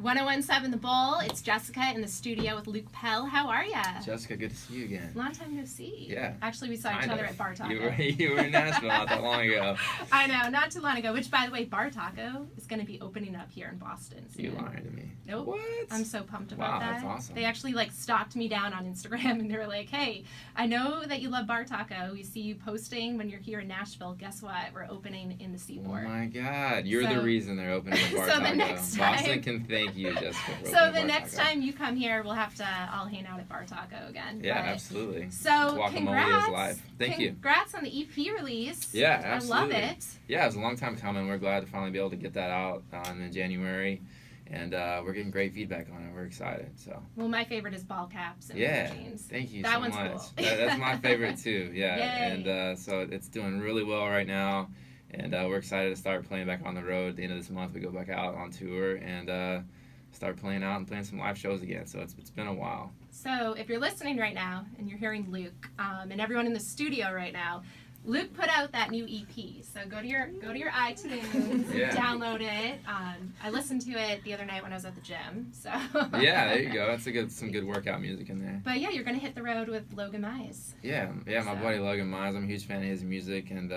1017 The Bowl. It's Jessica in the studio with Luke Pell. How are ya? Jessica, good to see you again. Long time no see. Yeah. Actually, we saw each other at Bar Taco. You were in Nashville not that long ago. I know, not too long ago. Which, by the way, Bar Taco is going to be opening up here in Boston soon. You lying to me. Nope. What? I'm so pumped about that. Wow, that's awesome. They actually stalked me down on Instagram and they were like, "Hey, I know that you love Bar Taco. We see you posting when you're here in Nashville. Guess what? We're opening in the Seaport." Oh my God, you're the reason they're opening the Bar Taco. The next time, Boston can thank you, Jessica. So the next time you come here, we'll have to all hang out at Bar Taco again. Yeah, absolutely. So congrats. Live. Thank you. Congrats on the EP release. Yeah, absolutely. I love it. Yeah, it was a long time coming. We're glad to finally be able to get that out in January. And we're getting great feedback on it. We're excited. Well, my favorite is ball caps and jeans. Thank you that so one's much. Cool. That's my favorite too. Yeah, Yay. And so it's doing really well right now, and we're excited to start playing back on the road. At the end of this month, we go back out on tour and start playing out and playing some live shows again. So it's been a while. So if you're listening right now and you're hearing Luke and everyone in the studio right now, Luke put out that new EP, so go to your iTunes, download it. I listened to it the other night when I was at the gym. So yeah, there you go. That's some good workout music in there. But yeah, you're gonna hit the road with Logan Mize. Yeah, my buddy Logan Mize. I'm a huge fan of his music, and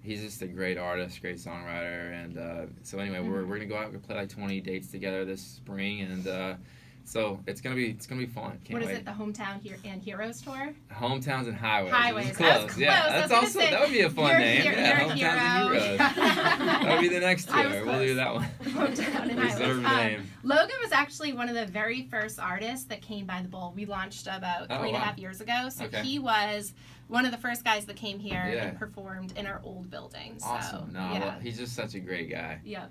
he's just a great artist, great songwriter. And so anyway, we're gonna go out and play 20 dates together this spring, and so it's gonna be fun. Can't wait. What is it? The Hometown and Heroes tour? Hometowns and Highways. Highways. Close. Yeah, that would be a fun name. Hometowns and Heroes. That would be the next tour. We'll do that one. Hometown and Reserved Highways. name. Logan was actually one of the very first artists that came by the Bowl. We launched about 3.5 years ago, so he was one of the first guys that came here and performed in our old building. Awesome. So, well, he's just such a great guy. Yeah.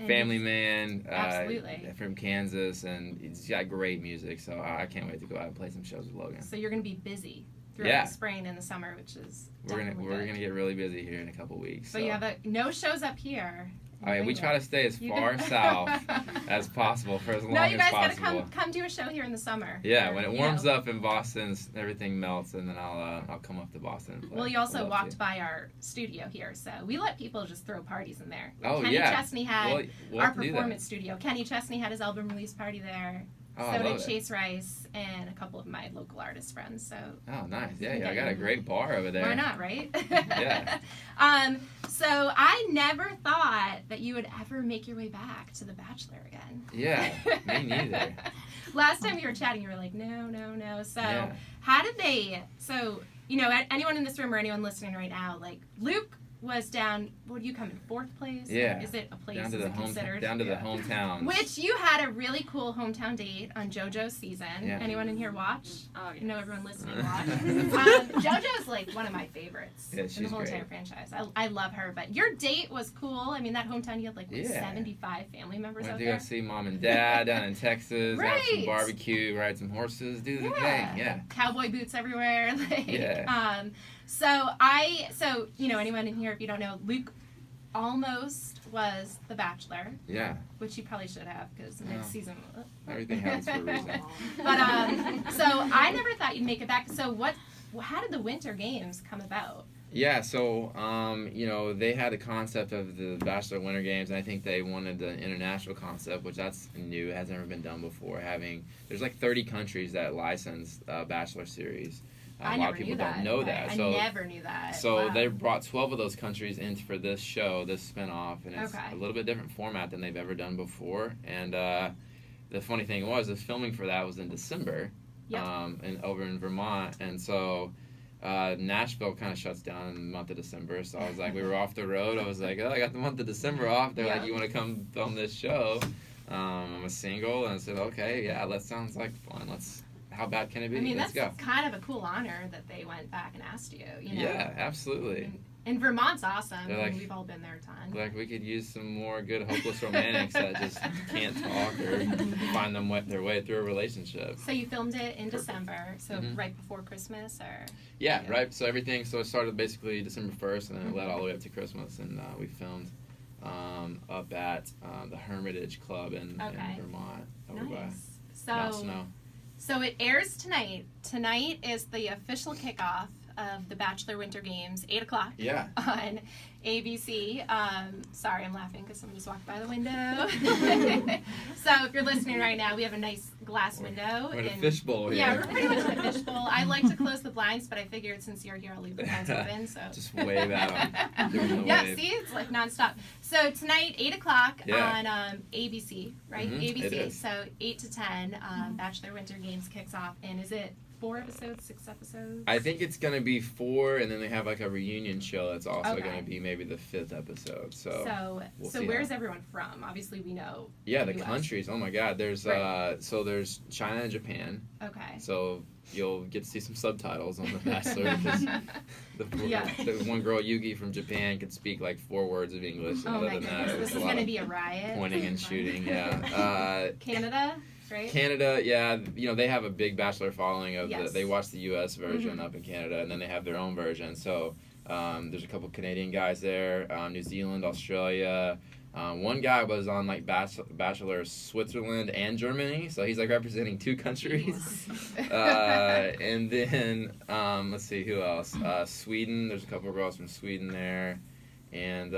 Family man, absolutely, from Kansas, and he's got great music, so I can't wait to go out and play some shows with Logan. So you're going to be busy throughout the spring and the summer, which is we're gonna get really busy here in a couple weeks. So you have no shows up here. We try to stay as far south as possible for as long as possible. No, you guys gotta come do a show here in the summer. Yeah, when it warms up in Boston, everything melts, and then I'll come up to Boston and play. Well, you also walked by our studio here, so we let people just throw parties in there. Oh, Kenny yeah. Chesney had we'll our performance studio. Kenny Chesney had his album release party there. Oh, so did Chase Rice and a couple of my local artist friends. So. Oh, nice. Yeah, I got a great bar over there. Why not, right? Yeah. So I never thought that you would ever make your way back to The Bachelor again. Yeah, me neither. Last time you were chatting, you were like, no. So how did they? So anyone in this room or anyone listening right now, Luke was down. Would you come in 4th place? Yeah. Is it a place? Down to the hometown. Which you had a really cool hometown date on JoJo's season. Yeah. Anyone in here watch? Oh, yes. Everyone listening watch. JoJo's one of my favorites in the whole entire franchise. I love her. But your date was cool. I mean, that hometown, you had 75 family members out there. Went to go see mom and dad down in Texas. Right. Have some barbecue, ride some horses, do the thing. Yeah. Cowboy boots everywhere. So anyone in here, if you don't know, Luke almost was The Bachelor. Yeah. Which you probably should have, because next season. Everything happens for a reason. But so I never thought you'd make it back. So how did the Winter Games come about? Yeah, so they had the concept of the Bachelor Winter Games, and I think they wanted the international concept, which that's new, it has never been done before. There's 30 countries that license Bachelor series. A lot of people don't know that. I never knew that. So they brought 12 of those countries in for this show, this spinoff, and it's a little bit different format than they've ever done before. And the funny thing was, the filming for that was in December, over in Vermont, and so Nashville kind of shuts down in the month of December. So I was like, we were off the road. I was like, I got the month of December off. They're like, you want to come film this show? I'm a single, and I said, okay, yeah, that sounds like fun. How bad can it be? I mean, Let's go. Kind of a cool honor that they went back and asked you. Yeah, absolutely. And Vermont's awesome. Like, we've all been there a ton. We could use some more good hopeless romantics that just can't talk or find their way through a relationship. So you filmed it in December, so right before Christmas, or? Yeah, right. So it started basically December 1st, and then it led all the way up to Christmas, and we filmed up at the Hermitage Club in Vermont. Over by Mount Snow. So it airs tonight. Tonight is the official kickoff of the Bachelor Winter Games, 8 o'clock on ABC. Sorry, I'm laughing because someone just walked by the window. So if you're listening right now, we have a nice glass window. We're in a fishbowl here. Yeah, we're pretty much in a fishbowl. I like to close the blinds, but I figured since you're here, I'll leave the blinds open. So just wave at them. Yeah, see? It's like nonstop. So tonight, 8 o'clock on ABC, right? ABC. It is. So 8 to 10, Bachelor Winter Games kicks off. And is it 4 episodes, 6 episodes? I think it's going to be 4, and then they have like a reunion show that's also going to be maybe the 5th episode. So where's everyone from? Obviously, we know. Yeah, the countries. Oh my God, there's there's China and Japan. Okay. So you'll get to see some subtitles on The Bachelor because the one girl, Yugi from Japan, could speak like 4 words of English. Oh my goodness, this is going to be a riot. Pointing and shooting, yeah. Canada. Right? Canada, yeah, they have a big Bachelor following of they watch the U.S. version up in Canada, and then they have their own version. So there's a couple Canadian guys there, New Zealand, Australia. One guy was on like Bachelor Switzerland and Germany, so he's like representing 2 countries. And then let's see who else. Sweden. There's a couple of girls from Sweden there. And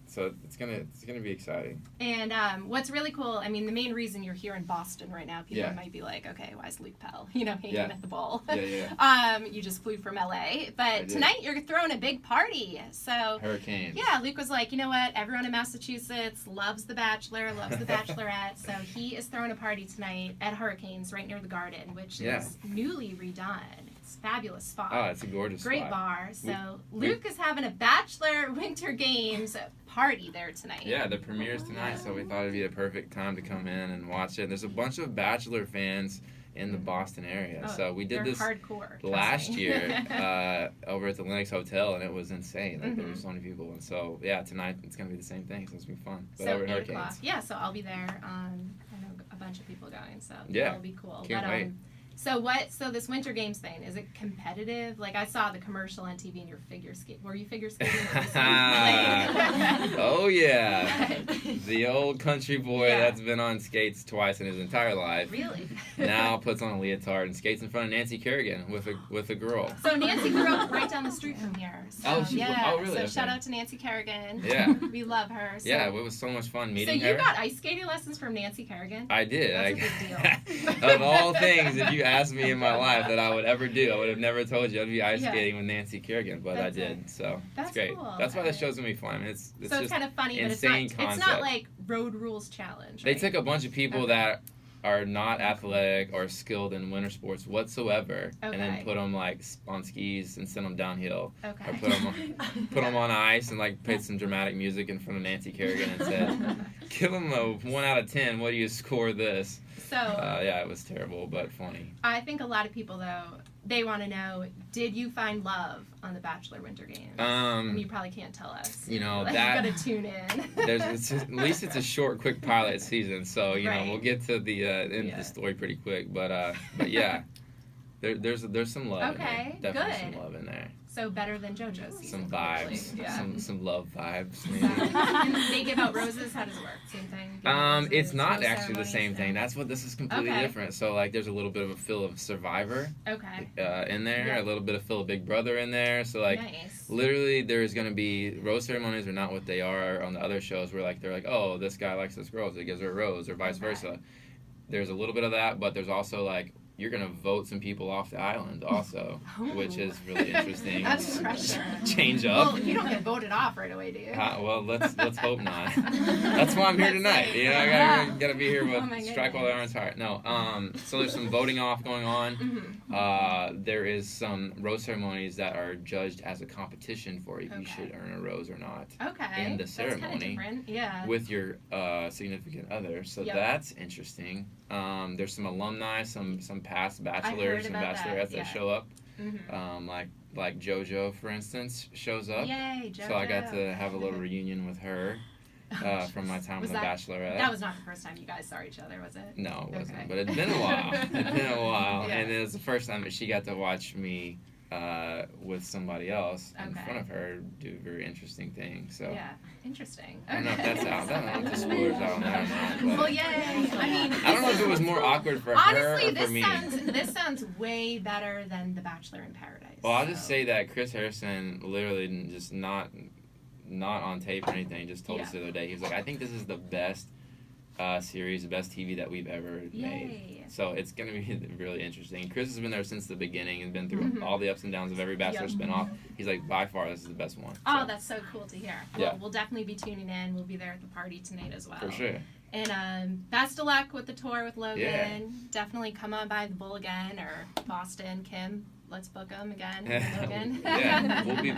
so it's gonna be exciting. And what's really cool, I mean, the main reason you're here in Boston right now, people might be like, okay, why is Luke Pell, hanging at the bowl? You just flew from LA, but tonight you're throwing a big party. So Hurricanes. Yeah, Luke was like, you know what? Everyone in Massachusetts loves The Bachelor, loves The Bachelorette, so he is throwing a party tonight at Hurricanes right near the Garden, which is newly redone. Fabulous spot. Oh, it's a gorgeous Great spot. bar. So Luke is having a Bachelor Winter Games party there tonight. Yeah, the premiere's tonight, so we thought it'd be a perfect time to come in and watch it. There's a bunch of Bachelor fans in the Boston area. So we did this hardcore, last year over at the Lenox Hotel, and it was insane. Like, there were so many people. And so, tonight it's going to be the same thing, so it's going to be fun. But so 8 o'clock. Yeah, so I'll be there. I know a bunch of people going, so that'll be cool. Can't wait. So this Winter Games thing, is it competitive? Like, I saw the commercial on TV and you're figure skating. Were you figure skating? Oh, yeah. The old country boy that's been on skates twice in his entire life. Really? Now puts on a leotard and skates in front of Nancy Kerrigan with a girl. So Nancy grew up right down the street from here. So, really? So shout out to Nancy Kerrigan. Yeah. We love her. So. Yeah, it was so much fun meeting her. So you got ice skating lessons from Nancy Kerrigan? I did. That's a big deal. Of all things, if you asked me in my life that I would ever do, I would have never told you I'd be ice skating with Nancy Kerrigan, but I did. So it's great. Cool. That's why the show's gonna be fun. I mean, it's just kind of funny, but it's not like Road Rules Challenge. Right? They took a bunch of people that are not athletic or skilled in winter sports whatsoever, and then put them like on skis and send them downhill, or put them on ice and like played some dramatic music in front of Nancy Kerrigan and said, "Give them a 1 out of 10. What do you score this?" So it was terrible but funny. I think a lot of people though, they want to know, did you find love on the Bachelor Winter Games? And you probably can't tell us. You know, like, that you gotta tune in. At least it's a short, quick pilot season, so you know we'll get to the end of the story pretty quick. But yeah, there's some love. Okay, in there. Definitely good. some love in there. So better than JoJo's season. Some vibes. Yeah. Some love vibes. And they give out roses. How does it work? Same thing. It's not actually the same thing. That's what this is completely different. So like, there's a little bit of a feel of Survivor. In there, a little bit of feel of Big Brother in there. So like, literally, there's gonna be rose ceremonies are not what they are on the other shows where like they're like, oh, this guy likes this girl, so he gives her a rose, or vice versa. There's a little bit of that, but there's also like, you're going to vote some people off the island also, which is really interesting. That's pressure. Change up. Well, you don't get voted off right away, do you? Well, let's hope not. That's why I'm here tonight. You know, I gotta be here with strike while the iron's hot. No, so there's some voting off going on. There is some rose ceremonies that are judged as a competition for if you should earn a rose or not. In the ceremony with your significant other. So that's interesting. There's some alumni, some past bachelors and bachelorettes that show up. Like JoJo, for instance, shows up. Yay, JoJo. So I got to have a little reunion with her from my time with the Bachelorette. That was not the first time you guys saw each other, was it? No, it wasn't. But it'd been a while. And it was the first time that she got to watch me with somebody else in front of her do very interesting things. So interesting. I don't know if that's out. I don't know if the spoilers out on that or not. Well, yay! I mean, I don't know if it it was more awkward for Honestly, her or for me. This sounds way better than The Bachelor in Paradise. Well, I'll just say that Chris Harrison literally just not on tape or anything, just told us the other day. He was like, I think this is the best series, the best TV that we've ever made. So it's going to be really interesting. Chris has been there since the beginning and been through all the ups and downs of every Bachelor spinoff. He's like, by far, this is the best one. So. Oh, that's so cool to hear. Well, we'll definitely be tuning in. We'll be there at the party tonight as well. For sure. And best of luck with the tour with Logan. Yeah. Definitely come on by the Bull again, or Boston. Kim, let's book him again. Logan. We'll be